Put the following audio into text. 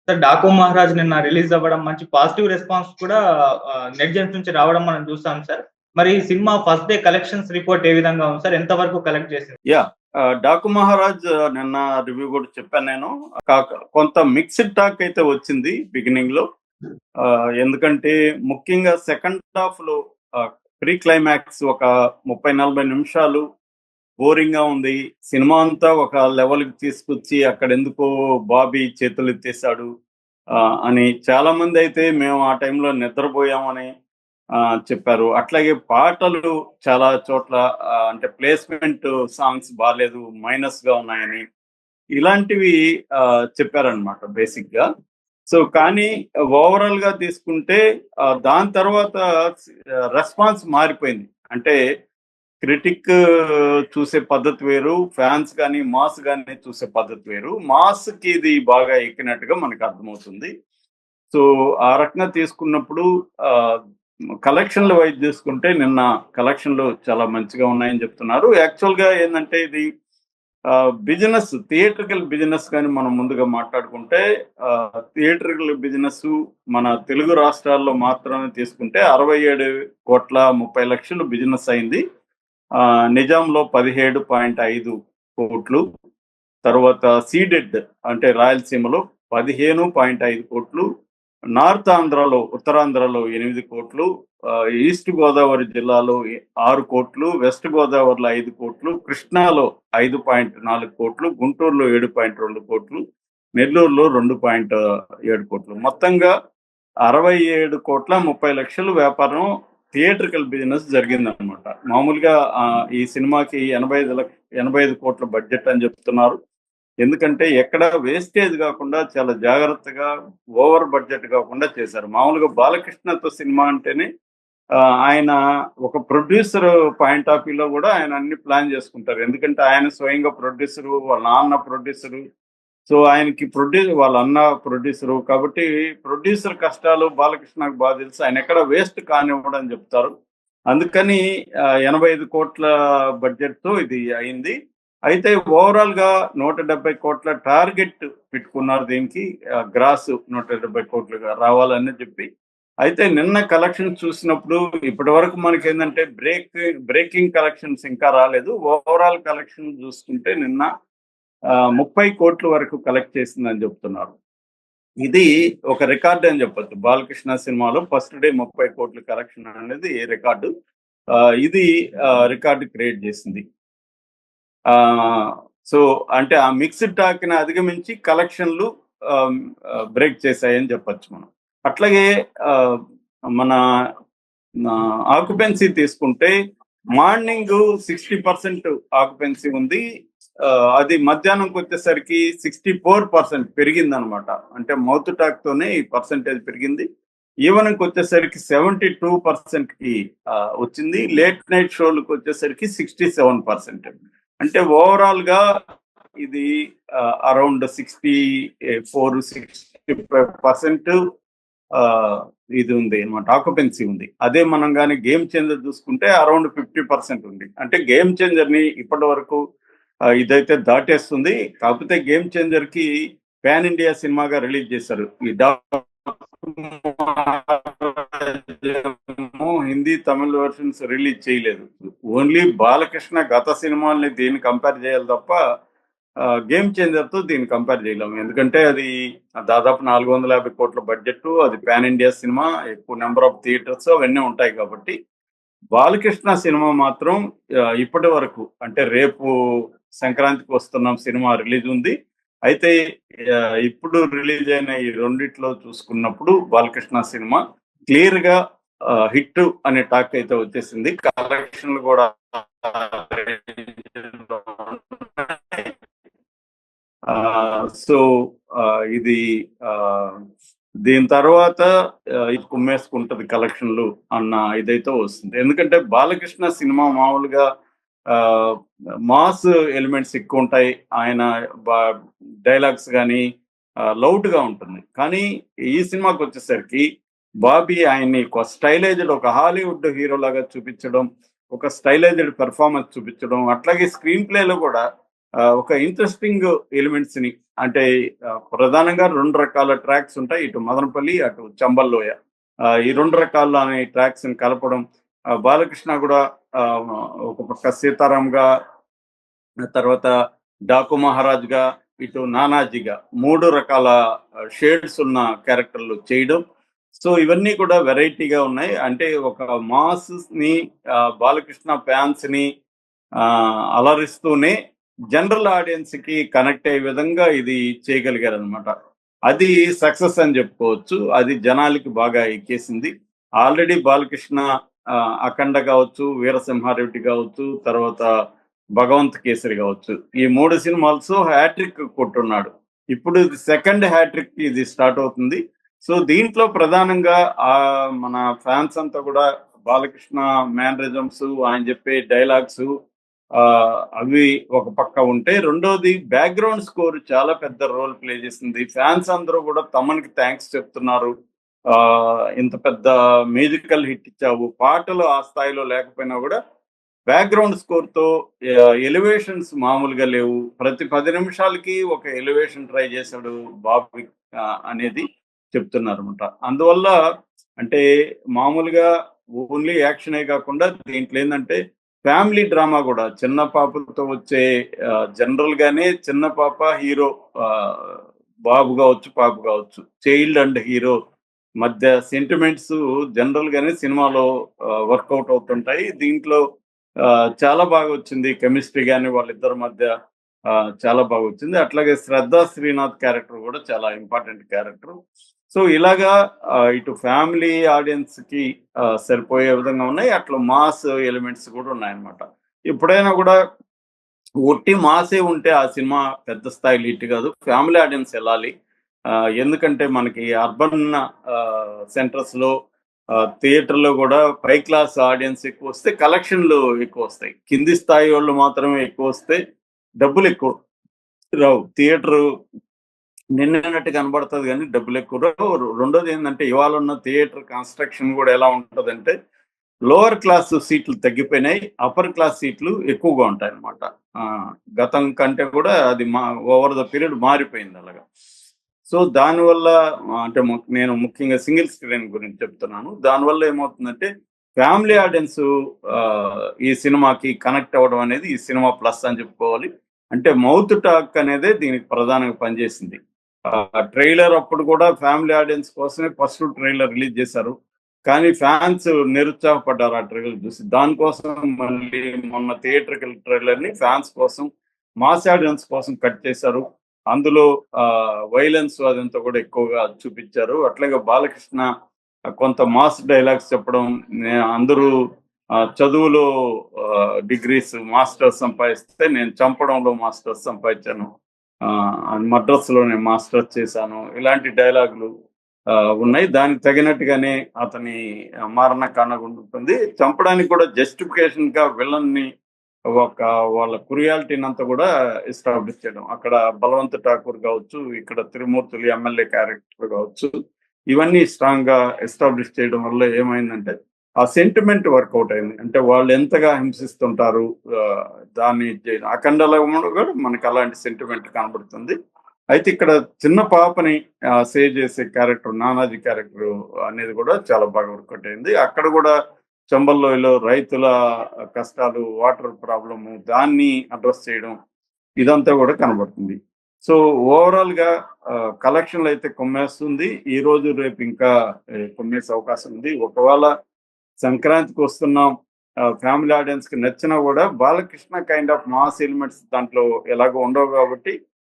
Sir 'Daaku Maharaj' నిన్న release అవ్వడం మంచి పాజిటివ్ రెస్పాన్స్ కూడా నెటిజన్స్ నుంచి రావడం మనం చూసాం సార్. మరి ఈ cinema first day collections report ఏ విధంగా ఉంది సార్? ఎంత వరకు కలెక్ట్ చేసింది? యాహ్! 'డాకు మహారాజ్' నిన్న రివ్యూ కూడా చెప్పాను నేను. కొంత మిక్స్డ్ టాక్ అయితే వచ్చింది బిగినింగ్‌లో. ఎందుకంటే ముఖ్యంగా సెకండ్ హాఫ్‌లో ప్రీ క్లైమాక్స్ ఒక 30, 40 నిమిషాలు బోరింగ్‌గా ఉంది. సినిమా అంతా ఒక లెవెల్‌కి తీసుకొచ్చి అక్కడెందుకో బాబీ చేతులెత్తేసాడు అని చాలామందైతే మేము ఆ టైంలో నిద్రపోయామని చెప్పారు. అట్లాగే పాటలు చాలా చోట్ల అంటే ప్లేస్‌మెంట్ సాంగ్స్ బాలేదు, మైనస్‌గా ఉన్నాయని ఇలాంటివి చెప్పారనమాట బేసిక్‌గా. సో, కానీ ఓవరాల్‌గా తీసుకుంటే దాని తర్వాత రెస్పాన్స్ మారిపోయింది. అంటే క్రిటిక్ చూసే పద్ధతి వేరు, ఫ్యాన్స్ గాని, మాస్ గాని చూసే పద్ధతి వేరు. మాస్‌కి ఇది బాగా ఎక్కినట్టుగా మనకు అర్థమవుతుంది. సో, ఆ రకంగా తీసుకున్నప్పుడు కలెక్షన్‌ల వైజ్ చూసుకుంటే నిన్న కలెక్షన్‌లు చాలా మంచిగా ఉన్నాయని చెప్తున్నారు. యాక్చువల్‌గా ఏందంటే ఇది బిజినెస్ థియేట్రికల్ బిజినెస్ గాని మనం ముందుగా మాట్లాడుకుంటే థియేట్రికల్ బిజినెస్ మన తెలుగు రాష్ట్రాల్లో మాత్రమే తీసుకుంటే 67,30,00,000 బిజినెస్ అయింది. నిజాంలో 17.5 కోట్లు, తర్వాత సీడెడ్ అంటే రాయలసీమలో 15.5 కోట్లు, నార్త్ ఆంధ్రాలో ఉత్తరాంధ్రలో 8 కోట్లు, ఈస్ట్ గోదావరి జిల్లాలో 6 కోట్లు, వెస్ట్ గోదావరిలో 5 కోట్లు, కృష్ణాలో 5.4 కోట్లు, గుంటూరులో 7.2 కోట్లు, నెల్లూరులో 2.7 కోట్లు. మొత్తంగా 67,30,00,000 వ్యాపారం థియేట్రికల్ బిజినెస్ జరిగిందనమాట. మామూలుగా ఈ సినిమాకి 85 కోట్ల బడ్జెట్ అని చెప్తున్నారు. ఎందుకంటే ఎక్కడ వేస్టేజ్ కాకుండా చాలా జాగ్రత్తగా ఓవర్ బడ్జెట్ కాకుండా చేశారు. మామూలుగా బాలకృష్ణతో సినిమా అంటేనే ఆయన ఒక ప్రొడ్యూసర్ పాయింట్ ఆఫ్ వ్యూలో కూడా ఆయన అన్ని ప్లాన్ చేసుకుంటారు. ఎందుకంటే ఆయన స్వయంగా ప్రొడ్యూసరు, వాళ్ళ నాన్న ప్రొడ్యూసరు. సో ఆయనకి వాళ్ళ అన్న ప్రొడ్యూసరు కాబట్టి ప్రొడ్యూసర్ కష్టాలు బాలకృష్ణకు బాగా తెలుసు. ఆయన ఎక్కడ వేస్ట్ కానివ్వడం అని చెప్తారు. అందుకని 85 కోట్ల బడ్జెట్తో ఇది అయింది. అయితే ఓవరాల్ గా 170 కోట్ల టార్గెట్ పెట్టుకున్నారు దీనికి. గ్రాస్ 170 కోట్లుగా రావాలని చెప్పి. అయితే నిన్న కలెక్షన్ చూసినప్పుడు ఇప్పటి వరకు మనకి ఏంటంటే బ్రేకింగ్ కలెక్షన్స్ ఇంకా రాలేదు. ఓవరాల్ కలెక్షన్ చూసుకుంటే నిన్న 30 కోట్ల వరకు కలెక్ట్ చేసిందని చెప్తున్నారు. ఇది ఒక రికార్డ్ అని చెప్పొచ్చు. బాలకృష్ణ సినిమాలో ఫస్ట్ డే 30 కోట్ల కలెక్షన్ అనేది రికార్డు. ఇది రికార్డు క్రియేట్ చేసింది. సో అంటే ఆ మిక్స్డ్ టాక్ ని అధిగమించి కలెక్షన్లు బ్రేక్ చేశాయని చెప్పొచ్చు మనం. అట్లాగే మన ఆక్యుపెన్సీ తీసుకుంటే మార్నింగ్ 60% ఆక్యుపెన్సీ ఉంది. అది మధ్యాహ్నంకి వచ్చేసరికి 64% పెరిగిందనమాట. అంటే మౌత్ టాక్ తోనే ఈ పర్సెంటేజ్ పెరిగింది. ఈవెనింగ్ వచ్చేసరికి 72% కి వచ్చింది. లేట్ నైట్ షోలకు వచ్చేసరికి 67%. అంటే ఓవరాల్ గా ఇది అరౌండ్ 64-65% ఇది ఉంది అనమాట, ఆక్యుపెన్సీ ఉంది. అదే మనం కానీ గేమ్ చేంజర్ చూసుకుంటే అరౌండ్ 50% ఉంది. అంటే గేమ్ చేంజర్ ని ఇప్పటి వరకు ఇదైతే దాటేస్తుంది. కాకపోతే గేమ్ చేంజర్ కి పాన్ ఇండియా సినిమాగా రిలీజ్ చేశారు. ఈ హిందీ, తమిళ వెర్షన్స్ రిలీజ్ చేయలేదు. ఓన్లీ బాలకృష్ణ గత సినిమాల్ని దీన్ని కంపేర్ చేయాలి తప్ప గేమ్ చేంజర్ తో దీన్ని కంపేర్ చేయలేము. ఎందుకంటే అది దాదాపు 450 కోట్ల బడ్జెట్, అది పాన్ ఇండియా సినిమా, ఎక్కువ నెంబర్ ఆఫ్ థియేటర్స్ అవన్నీ ఉంటాయి కాబట్టి బాలకృష్ణ సినిమా మాత్రం ఇప్పటి వరకు అంటే రేపు సంక్రాంతికి వస్తున్న సినిమా రిలీజ్ ఉంది. అయితే ఇప్పుడు రిలీజ్ అయిన ఈ రెండిట్లో చూసుకున్నప్పుడు బాలకృష్ణ సినిమా క్లియర్ గా హిట్ అనే టాక్ అయితే వచ్చేసింది. కలెక్షన్లు కూడా సో ఇది దీని తర్వాత ఇది కుమ్మేసుకుంటది కలెక్షన్లు అన్న ఇదైతే వస్తుంది. ఎందుకంటే బాలకృష్ణ సినిమా మామూలుగా మాస్ ఎలిమెంట్స్ ఎక్కువ ఉంటాయి. ఆయన డైలాగ్స్ కానీ లౌడ్ గా ఉంటుంది. కానీ ఈ సినిమాకి వచ్చేసరికి బాబీ ఆయన్ని ఒక స్టైలైజ్డ్, ఒక హాలీవుడ్ హీరో లాగా చూపించడం, ఒక స్టైలైజ్డ్ పెర్ఫార్మెన్స్ చూపించడం, అట్లాగే స్క్రీన్ ప్లేలో కూడా ఒక ఇంట్రెస్టింగ్ ఎలిమెంట్స్ ని, అంటే ప్రధానంగా 2 రకాల ట్రాక్స్ ఉంటాయి, ఇటు మదనపల్లి అటు చంబల్లోయ. ఈ 2 రకాల అనే ట్రాక్స్ ని కలపడం, బాలకృష్ణ కూడా ఒక పక్క సీతారాంగా, తర్వాత డాకు మహారాజ్గా, ఇటు నానాజీగా 3 రకాల షేడ్స్ ఉన్న క్యారెక్టర్లు చేయడం. సో ఇవన్నీ కూడా వెరైటీగా ఉన్నాయి. అంటే ఒక మాస్ ని, బాలకృష్ణ ఫ్యాన్స్ ని అలరిస్తూనే జనరల్ ఆడియన్స్ కి కనెక్ట్ అయ్యే విధంగా ఇది చేయగలిగారు అనమాట. అది సక్సెస్ అని చెప్పుకోవచ్చు. అది జనాలకి బాగా ఎక్కేసింది. ఆల్రెడీ బాలకృష్ణ అఖండ కావచ్చు, వీరసింహారెడ్డి కావచ్చు, తర్వాత భగవంత్ కేసరి కావచ్చు, ఈ 3 సినిమాల్స్ హ్యాట్రిక్ కొట్టున్నాడు. ఇప్పుడు ఇది సెకండ్ హ్యాట్రిక్ ఇది స్టార్ట్ అవుతుంది. సో దీంట్లో ప్రధానంగా మన ఫ్యాన్స్ అంతా కూడా బాలకృష్ణ మేనరిజమ్స్, ఆయన చెప్పే డైలాగ్స్ అవి ఒక పక్క ఉంటే, రెండోది బ్యాక్గ్రౌండ్ స్కోర్ చాలా పెద్ద రోల్ ప్లే చేసింది. ఫ్యాన్స్ అందరూ కూడా తమనికి థ్యాంక్స్ చెప్తున్నారు. ఇంత పెద్ద మ్యూజికల్ హిట్ ఇచ్చావు, పాటలు ఆ స్థాయిలో లేకపోయినా కూడా బ్యాక్గ్రౌండ్ స్కోర్ తో ఎలివేషన్స్ మామూలుగా లేవు. ప్రతి 10 నిమిషాలకి ఒక ఎలివేషన్ ట్రై చేశాడు బాబు అనేది చెప్తున్నారు అనమాట. అందువల్ల అంటే మామూలుగా ఓన్లీ యాక్షనే కాకుండా దీంట్లో ఏంటంటే ఫ్యామిలీ డ్రామా కూడా, చిన్న పాపలతో వచ్చే జనరల్ గానే చిన్న పాప హీరో, బాబు కావచ్చు పాప కావచ్చు, చైల్డ్ అండ్ హీరో మధ్య సెంటిమెంట్స్ జనరల్ గానే సినిమాలో వర్కౌట్ అవుతుంటాయి. దీంట్లో చాలా బాగా వచ్చింది కెమిస్ట్రీ గానీ వాళ్ళిద్దరి మధ్య, చాలా బాగా వచ్చింది. అట్లాగే శ్రద్ధా శ్రీనాథ్ క్యారెక్టర్ కూడా చాలా ఇంపార్టెంట్ క్యారెక్టర్. సో ఇలాగా ఇటు ఫ్యామిలీ ఆడియన్స్ కి సరిపోయే విధంగా ఉన్నాయి, అట్లా మాస్ ఎలిమెంట్స్ కూడా ఉన్నాయన్నమాట. ఎప్పుడైనా కూడా ఒట్టి మాసే ఉంటే ఆ సినిమా పెద్ద స్థాయిలో హిట్ కాదు, ఫ్యామిలీ ఆడియన్స్ వెళ్ళాలి. ఎందుకంటే మనకి అర్బన్ సెంటర్స్ లో థియేటర్లో కూడా పై క్లాస్ ఆడియన్స్ ఎక్కువ వస్తే కలెక్షన్లు ఎక్కువ వస్తాయి. కింది స్థాయి వాళ్ళు మాత్రమే ఎక్కువ వస్తే డబ్బులు ఎక్కువ రావు. థియేటర్ నిన్నట్టు కనబడుతుంది కానీ డబ్బులు ఎక్కువ రావు. రెండోది ఏంటంటే ఇవాళ ఉన్న థియేటర్ కన్స్ట్రక్షన్ కూడా ఎలా ఉంటుందంటే, లోవర్ క్లాస్ సీట్లు తగ్గిపోయినాయి, అప్పర్ క్లాస్ సీట్లు ఎక్కువగా ఉంటాయి అన్నమాట. గతం కంటే కూడా అది ఓవర్ ద పీరియడ్ మారిపోయింది అలాగా. సో దానివల్ల అంటే నేను ముఖ్యంగా సింగిల్ స్క్రీన్ గురించి చెప్తున్నాను. దానివల్ల ఏమవుతుందంటే ఫ్యామిలీ ఆడియన్స్ ఈ సినిమాకి కనెక్ట్ అవ్వడం అనేది ఈ సినిమా ప్లస్ అని చెప్పుకోవాలి. అంటే మౌత్ టాక్ అనేదే దీనికి ప్రధానంగా పనిచేసింది. ట్రైలర్ అప్పుడు కూడా ఫ్యామిలీ ఆడియన్స్ కోసమే ఫస్ట్ ట్రైలర్ రిలీజ్ చేశారు, కానీ ఫ్యాన్స్ నిరుత్సాహపడ్డారు ఆ ట్రైలర్ చూసి. దానికోసం మళ్ళీ మొన్న థియేటర్కి ట్రైలర్ ని ఫ్యాన్స్ కోసం, మాస్ ఆడియన్స్ కోసం కట్ చేశారు. అందులో వైలెన్స్ అదంతా కూడా ఎక్కువగా చూపించారు. అట్లాగే బాలకృష్ణ కొంత మాస్ డైలాగ్స్ చెప్పడం, అందరూ చదువులో డిగ్రీస్ మాస్టర్స్ సంపాదిస్తే నేను చంపడంలో మాస్టర్స్ సంపాదించాను, మద్రాసులో నేను మాస్టర్స్ చేశాను, ఇలాంటి డైలాగులు ఉన్నాయి. దానికి తగినట్టుగానే అతని మరణ కారణం ఉంటుంది. చంపడానికి కూడా జస్టిఫికేషన్ గా విలన్ ని వాళ్ళ కురియాలిటీని అంతా కూడా ఎస్టాబ్లిష్ చేయడం. అక్కడ బలవంత్ ఠాకూర్ కావచ్చు, ఇక్కడ త్రిమూర్తులు ఎమ్మెల్యే క్యారెక్టర్ కావచ్చు, ఇవన్నీ స్ట్రాంగ్ గా ఎస్టాబ్లిష్ చేయడం వల్ల ఏమైందంటే ఆ సెంటిమెంట్ వర్కౌట్ అయింది. అంటే వాళ్ళు ఎంతగా హింసిస్తుంటారు దాన్ని అఖండలో కూడా మనకి అలాంటి సెంటిమెంట్ కనబడుతుంది. అయితే ఇక్కడ చిన్న పాపని సేవ్ చేసే క్యారెక్టర్, నానాజీ క్యారెక్టర్ అనేది కూడా చాలా బాగా వర్కౌట్ అయింది. అక్కడ కూడా చంబల్లోయలో రైతుల కష్టాలు, వాటర్ ప్రాబ్లము, దాన్ని అడ్రస్ చేయడం, ఇదంతా కూడా కనబడుతుంది. సో ఓవరాల్ గా కలెక్షన్లు అయితే కొమ్మేస్తుంది. ఈ రోజు రేపు ఇంకా కొమ్మేసే అవకాశం ఉంది. ఒకవేళ సంక్రాంతికి వస్తున్నాం, ఫ్యామిలీ ఆడియన్స్ కి నచ్చినా కూడా Balakrishna kind of mass elements దాంట్లో ఎలాగో ఉండవు కాబట్టి